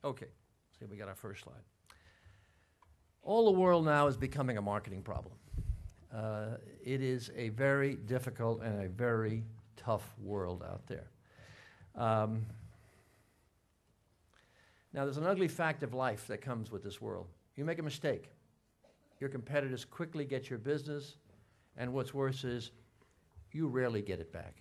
Okay, see, we got our first slide. All the world now is becoming a marketing problem. It is a very difficult and a very tough world out there. Now, there's an ugly fact of life that comes with this world. You make a mistake, your competitors quickly get your business, and what's worse is you rarely get it back.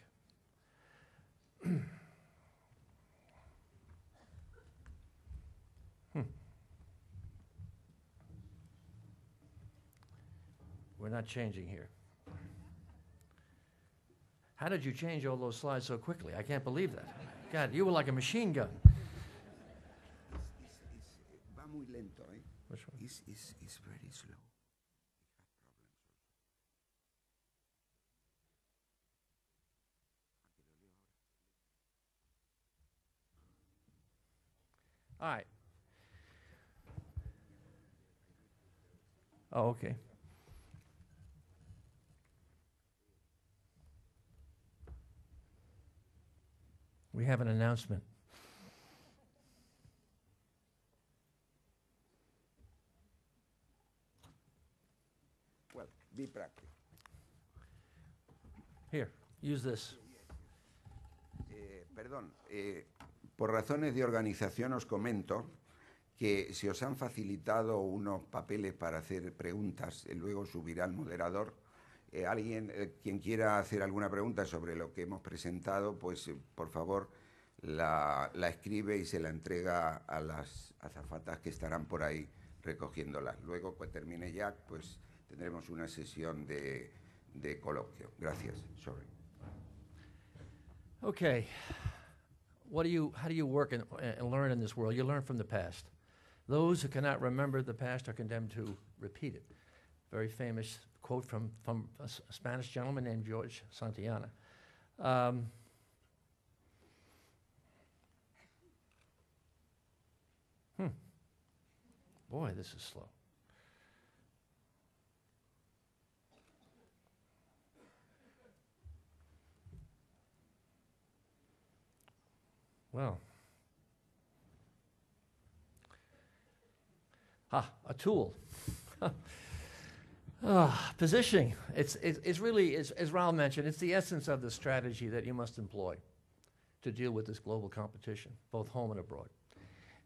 We're not changing here. How did you change all those slides so quickly? I can't believe that. God, you were like a machine gun. Va muy lento, eh? Which one? It's very slow. All right. Oh, okay. We have an announcement. Well, be practical. Here, use this. Perdón, por razones de organización os comento que si os han facilitado unos papeles para hacer preguntas, luego subirá el moderador. Alguien, quien quiera hacer alguna pregunta sobre lo que hemos presentado, pues por favor la escribe y se la entrega a las azafatas que estarán por ahí recogiéndolas. Luego, cuando termine Jack, pues tendremos una sesión de coloquio. Gracias. Sorry. Okay. How do you work and learn in this world? You learn from the past. Those who cannot remember the past are condemned to repeat it. Very famous quote from a Spanish gentleman named George Santayana. Boy, this is slow. Well, a tool. Positioning. It's really, as Raul mentioned, it's the essence of the strategy that you must employ to deal with this global competition, both home and abroad.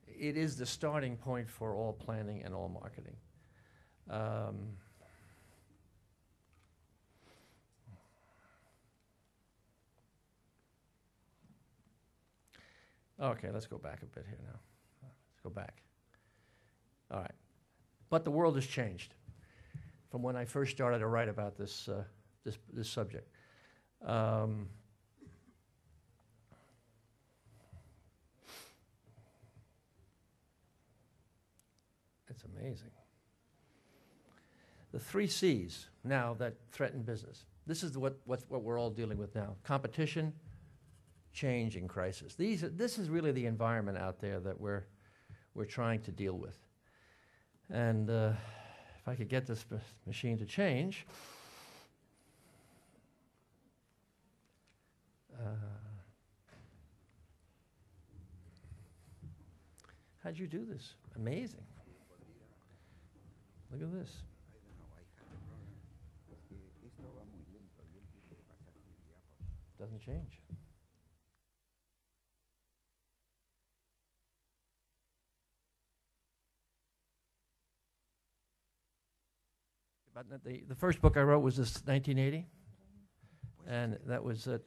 It is the starting point for all planning and all marketing. Okay, let's go back a bit here now. Let's go back. All right. But the world has changed from when I first started to write about this subject. It's amazing. The 3 C's now that threaten business. This is what we're all dealing with now. Competition, change, and crisis. This is really the environment out there that we're trying to deal with. And if I could get this machine to change. How'd you do this? Amazing. Look at this. Doesn't change. But the first book I wrote was this 1980, and that was So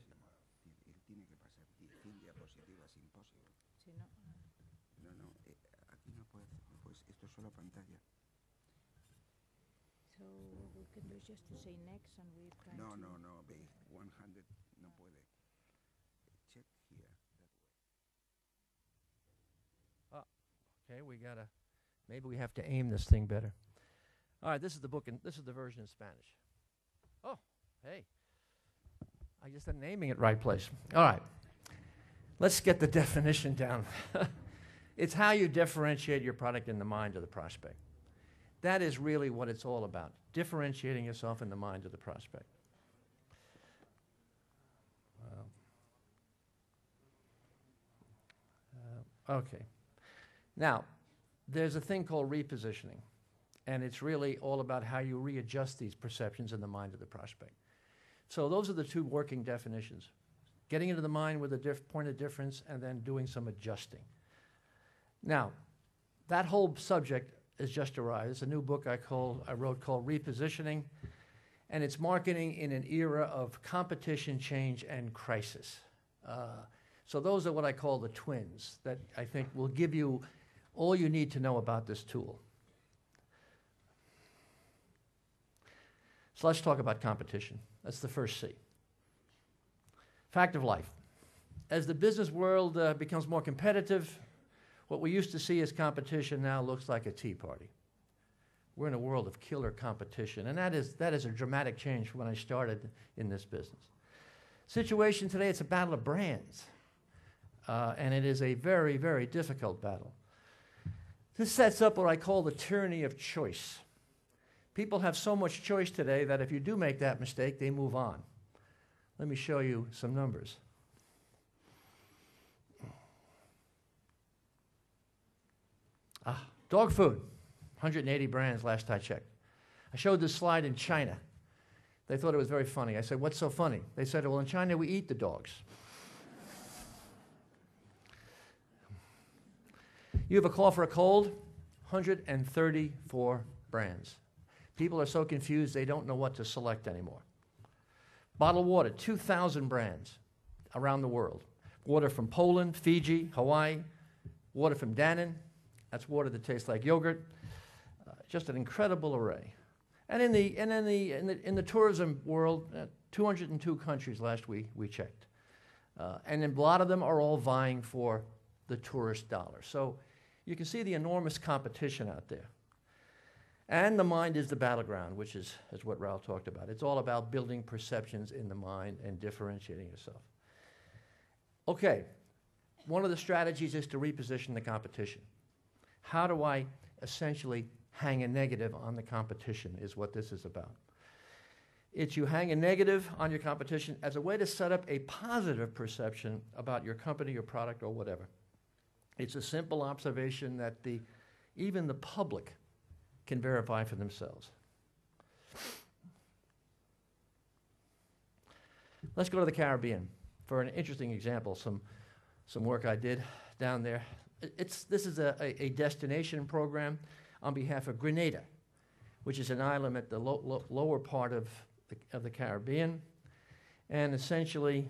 we can do just to say next, and we try. No, to no, no. 100 no puede. Check here. That way. okay. We gotta, maybe we have to aim this thing better. All right, this is the book, and this is the version in Spanish. Oh, hey. I just am naming it right place. All right. Let's get the definition down. It's how you differentiate your product in the mind of the prospect. That is really what it's all about, differentiating yourself in the mind of the prospect. Okay. Now, there's a thing called repositioning, and it's really all about how you readjust these perceptions in the mind of the prospect. So those are the two working definitions. Getting into the mind with a point of difference and then doing some adjusting. Now, that whole subject has just arrived. It's a new book I wrote called Repositioning, and it's marketing in an era of competition, change, and crisis. So those are what I call the twins that I think will give you all you need to know about this tool. So let's talk about competition. That's the first C. Fact of life. As the business world becomes more competitive, what we used to see as competition now looks like a tea party. We're in a world of killer competition, and that is a dramatic change from when I started in this business. Situation today, it's a battle of brands, and it is a very, very difficult battle. This sets up what I call the tyranny of choice. People have so much choice today that if you do make that mistake, they move on. Let me show you some numbers. Dog food, 180 brands last I checked. I showed this slide in China. They thought it was very funny. I said, what's so funny? They said, well, in China we eat the dogs. You have a cough or a cold, 134 brands. People are so confused they don't know what to select anymore. Bottled water, 2,000 brands around the world. Water from Poland, Fiji, Hawaii, water from Dannon. That's water that tastes like yogurt. Just an incredible array. And in the tourism world, 202 countries last week we checked. And a lot of them are all vying for the tourist dollar. So you can see the enormous competition out there. And the mind is the battleground, which is what Raul talked about. It's all about building perceptions in the mind and differentiating yourself. Okay, one of the strategies is to reposition the competition. How do I essentially hang a negative on the competition is what this is about. It's you hang a negative on your competition as a way to set up a positive perception about your company, your product, or whatever. It's a simple observation that even the public can verify for themselves. Let's go to the Caribbean for an interesting example, some work I did down there. This is a destination program on behalf of Grenada, which is an island at the lower part of the Caribbean. And essentially,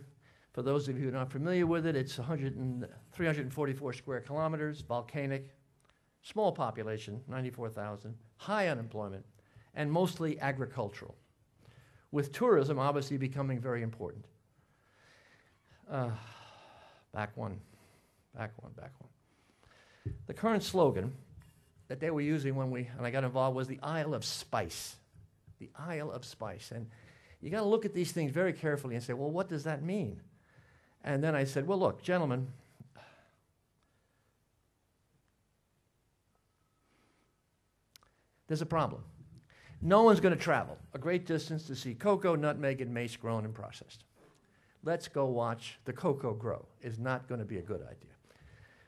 for those of you who are not familiar with it, it's 344 square kilometers, volcanic, small population, 94,000, high unemployment, and mostly agricultural, with tourism obviously becoming very important. Back one. The current slogan that they were using when I got involved was the Isle of Spice. The Isle of Spice. And you got to look at these things very carefully and say, well, what does that mean? And then I said, well, look, gentlemen, there's a problem. No one's going to travel a great distance to see cocoa, nutmeg, and mace grown and processed. Let's go watch the cocoa grow. Is not going to be a good idea.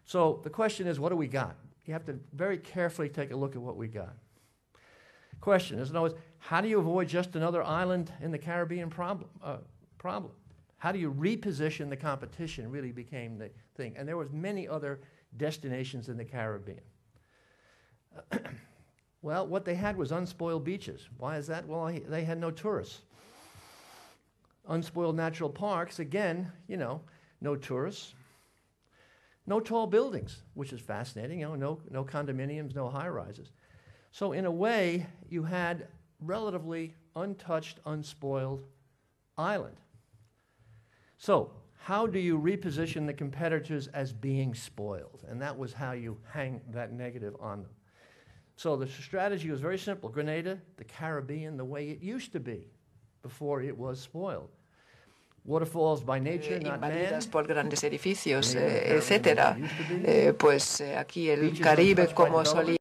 So the question is, what do we got? You have to very carefully take a look at what we got. Question is, how do you avoid just another island in the Caribbean problem? How do you reposition the competition really became the thing. And there was many other destinations in the Caribbean. Well, what they had was unspoiled beaches. Why is that? Well, they had no tourists. Unspoiled natural parks, again, no tourists. No tall buildings, which is fascinating. No condominiums, no high-rises. So in a way, you had relatively untouched, unspoiled island. So how do you reposition the competitors as being spoiled? And that was how you hang that negative on them. So the strategy was very simple. Grenada, the Caribbean, the way it used to be before it was spoiled. Waterfalls by nature, not man. Invadidas por grandes edificios, etcétera. Pues aquí el Caribe como solía